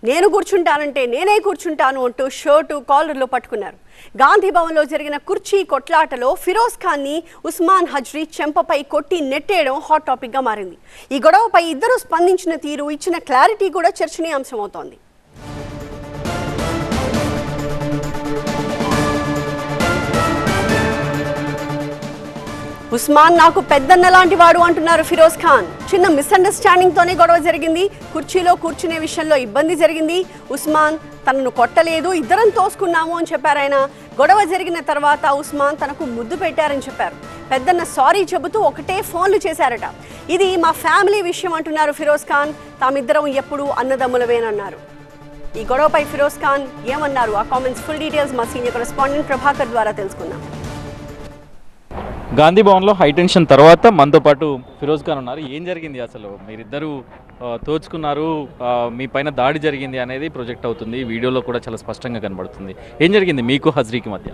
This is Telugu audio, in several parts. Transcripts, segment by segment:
నేను కూర్చుంటానంటే నేనే కూర్చుంటాను అంటూ షర్టు కాలర్లో పట్టుకున్నారు. గాంధీ భవన్లో జరిగిన కుర్చీ కొట్లాటలో ఫిరోజ్ ఖాన్ని ఉస్మాన్ హజ్రీ చెంపపై కొట్టి నెట్టేయడం హాట్ టాపిక్గా మారింది. ఈ గొడవపై ఇద్దరు స్పందించిన తీరు, ఇచ్చిన క్లారిటీ కూడా చర్చనీయాంశమవుతోంది. ఉస్మాన్ నాకు పెద్దన్న లాంటి వాడు అంటున్నారు ఫిరోజ్ ఖాన్. చిన్న మిస్అండర్స్టాండింగ్ తోనే గొడవ జరిగింది. కుర్చీలో కూర్చునే విషయంలో ఇబ్బంది జరిగింది. ఉస్మాన్ తనను కొట్టలేదు, ఇద్దరం తోసుకున్నాము అని చెప్పారు ఆయన. గొడవ జరిగిన తర్వాత ఉస్మాన్ తనకు ముద్దు పెట్టారని చెప్పారు. పెద్దన్న సారీ చెబుతూ ఒకటే ఫోన్లు చేశారట. ఇది మా ఫ్యామిలీ విషయం అంటున్నారు ఫిరోజ్ ఖాన్. తామిద్దరం ఎప్పుడు అన్నదమ్ములవేనన్నారు. ఈ గొడవపై ఫిరోజ్ ఖాన్ ఏమన్నారు? ఆ కామెంట్స్ ఫుల్ డీటెయిల్స్ మా సీనియర్ కరెస్పాండెంట్ ప్రభాకర్ ద్వారా తెలుసుకుందాం. గాంధీ భవన్లో హైటెన్షన్ తర్వాత మనతో పాటు ఫిరోజ్ ఖాన్ ఉన్నారు. ఏం జరిగింది అసలు? మీరిద్దరూ తోచుకున్నారు, మీ పైన దాడి జరిగింది అనేది ప్రొజెక్ట్ అవుతుంది, వీడియోలో కూడా చాలా స్పష్టంగా కనబడుతుంది. ఏం జరిగింది మీకు హజ్రీకి మధ్య?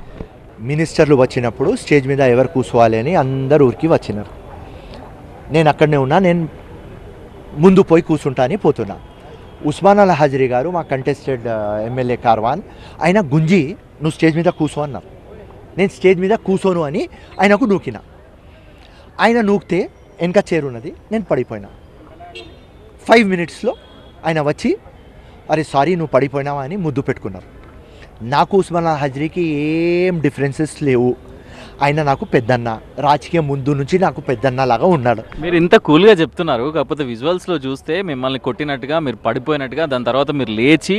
మినిస్టర్లు వచ్చినప్పుడు స్టేజ్ మీద ఎవరు కూర్చోవాలి అని అందరు ఊరికి వచ్చినారు. నేను అక్కడనే ఉన్నా, నేను ముందు పోయి కూర్చుంటా అని పోతున్నా. ఉస్మాన్ అల్ హజ్రీ గారు, మా కంటెస్టెడ్ ఎమ్మెల్యే కార్వాన్, ఆయన గుంజి నువ్వు స్టేజ్ మీద కూర్చో అన్నారు. నేను స్టేజ్ మీద కూర్చోను అని ఆయనకు నూకిన. ఆయన నూకితే వెనక చేరున్నది, నేను పడిపోయినా. 5 minutesలో ఆయన వచ్చి అరే సారీ నువ్వు పడిపోయినావా అని ముద్దు పెట్టుకున్నారు. నాకు ఉస్మాన్ అల్ హజ్రీకి ఏం డిఫరెన్సెస్ లేవు. ఆయన నాకు పెద్దన్న, రాజకీయం ముందు నుంచి నాకు పెద్దన్న లాగా ఉన్నాడు. మీరు ఇంత కూల్గా చెప్తున్నారు, కాకపోతే విజువల్స్లో చూస్తే మిమ్మల్ని కొట్టినట్టుగా, మీరు పడిపోయినట్టుగా, దాని తర్వాత మీరు లేచి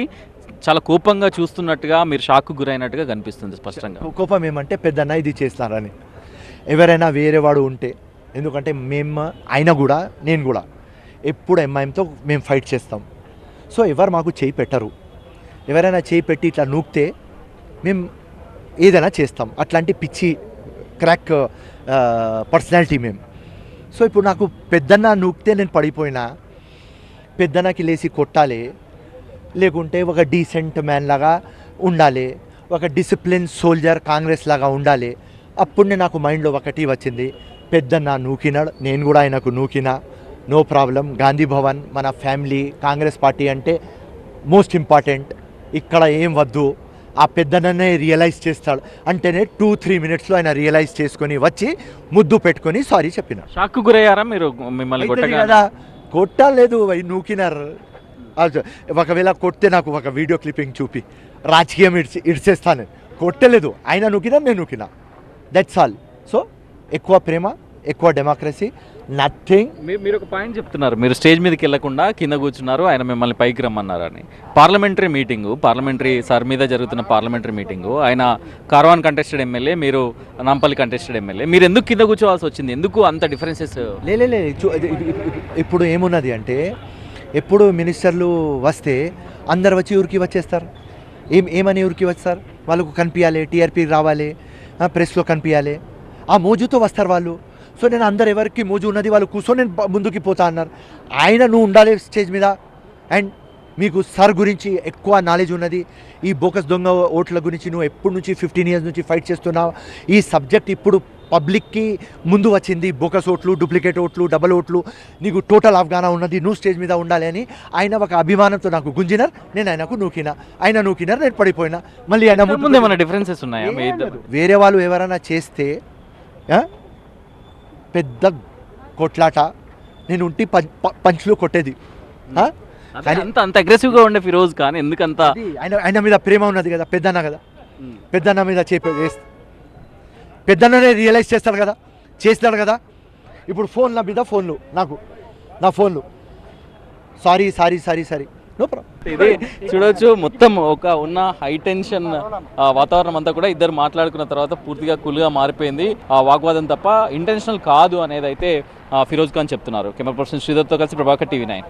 చాలా కోపంగా చూస్తున్నట్టుగా, మీరు షాక్కు గురైనట్టుగా కనిపిస్తుంది స్పష్టంగా. కోపం ఏమంటే పెద్దన్న ఇది చేస్తారని. ఎవరైనా వేరేవాడు ఉంటే, ఎందుకంటే మేము ఆయన కూడా నేను కూడా ఎప్పుడు ఎంఐఎంతో మేము ఫైట్ చేస్తాం. సో ఎవరు మాకు చేయి పెట్టరు. ఎవరైనా చేయి పెట్టి ఇట్లా నూకితే మేము ఏదైనా చేస్తాం. అట్లాంటి పిచ్చి క్రాక్ పర్సనాలిటీ మేము. సో ఇప్పుడు నాకు పెద్దన్న నూకితే నేను పడిపోయినా, పెద్దన్నకి లేచి కొట్టాలి, లేకుంటే ఒక డీసెంట్ మ్యాన్ లాగా ఉండాలి, ఒక డిసిప్లిన్ సోల్జర్ కాంగ్రెస్ లాగా ఉండాలి. అప్పుడే నాకు మైండ్లో ఒకటి వచ్చింది, పెద్దన్న నూకినాడు, నేను కూడా ఆయనకు నూకినా, నో ప్రాబ్లం. గాంధీ భవన్ మన ఫ్యామిలీ, కాంగ్రెస్ పార్టీ అంటే మోస్ట్ ఇంపార్టెంట్. ఇక్కడ ఏం వద్దు, ఆ పెద్దననే రియలైజ్ చేస్తాడు అంటేనే 2-3 minutesలో ఆయన రియలైజ్ చేసుకొని వచ్చి ముద్దు పెట్టుకొని సారీ చెప్పినాడు. షాక్కు గురయ్యారా మీరు? మిమ్మల్ని కదా కొట్టలేదు, నూకినారు. ఒకవేళ కొడితే నాకు ఒక వీడియో క్లిప్పింగ్ చూపి రాజకీయం ఇడ్చేస్తాను. కొట్టలేదు, ఆయన నూకినా నేను నూకినా, దట్స్ ఆల్. సో ఎక్కువ ప్రేమ, ఎక్కువ డెమోక్రసీ, నథింగ్. మీరు ఒక పాయింట్ చెప్తున్నారు, మీరు స్టేజ్ మీదకి వెళ్లకుండా కింద కూర్చున్నారు, ఆయన మిమ్మల్ని పైకి రమ్మన్నారని. పార్లమెంటరీ సార్ మీద జరుగుతున్న పార్లమెంటరీ మీటింగు, ఆయన కార్వాన్ కంటెస్టెడ్ ఎమ్మెల్యే, మీరు నాంపల్లి కంటెస్టెడ్ ఎమ్మెల్యే, మీరు ఎందుకు కింద కూర్చోవాల్సి వచ్చింది? ఎందుకు అంత డిఫరెన్సెస్? లే ఇప్పుడు ఏమున్నది అంటే, ఎప్పుడు మినిస్టర్లు వస్తే అందరు వచ్చి ఊరికి వచ్చేస్తారు. ఏమని ఊరికి వస్తారు? వాళ్ళకు కనిపించాలి, టీఆర్పీ రావాలి, ప్రెస్లో కనిపించాలి, ఆ మోజుతో వస్తారు వాళ్ళు. సో నేను అందరు ఎవరికి మోజు ఉన్నది వాళ్ళు కూర్చొని నేను ముందుకు పోతా అన్నారు. ఆయన నువ్వు ఉండాలి స్టేజ్ మీద. అండ్ మీకు సార్ గురించి ఎక్కువ నాలెడ్జ్ ఉన్నది, ఈ బోకస్ దొంగ ఓట్ల గురించి నువ్వు ఎప్పటి నుంచి 15 years నుంచి ఫైట్ చేస్తున్నావు. ఈ సబ్జెక్ట్ ఇప్పుడు పబ్లిక్కి ముందు వచ్చింది. బోకస్ ఓట్లు, డూప్లికేట్ ఓట్లు, డబల్ ఓట్లు, నీకు టోటల్ అవగాహన ఉన్నది, నువ్వు స్టేజ్ మీద ఉండాలి అని ఆయన ఒక అభిమానంతో నాకు గుంజినారు. నేను ఆయనకు నూకినా, ఆయన నూకినారు, నేను పడిపోయినా. మళ్ళీ ఆయన ముందు ఏమైనా డిఫరెన్సెస్ ఉన్నాయా? వేరే వాళ్ళు ఎవరైనా చేస్తే పెద్ద కొట్లాట, నేను ఉంటి పంచులు కొట్టేది. అంత అగ్రెసివ్గా ఉండే ఫిరోజ్ ఖాన్ ఎందుకంత? ఆయన మీద ప్రేమ ఉన్నది కదా, పెద్దన్న కదా, పెద్దన్న మీద పెద్దన్ననే రియలైజ్ చేస్తాడు కదా, చేస్తాడు కదా. ఇప్పుడు ఫోన్ల మీద ఫోన్లు, నా ఫోన్లు sorry sorry sorry sorry no problem. ఇది చూడొచ్చు, మొత్తం ఒక ఉన్న హై టెన్షన్ వాతావరణం అంతా కూడా ఇద్దరు మాట్లాడుకున్న తర్వాత పూర్తిగా కూల్గా మారిపోయింది. ఆ వాగ్వాదం తప్ప ఇంటెన్షనల్ కాదు అనేది అయితే ఫిరోజ్ ఖాన్ చెప్తున్నారు. కెమెరా పర్సన్ శ్రీధర్తో కలిసి ప్రభాకర్, TV9.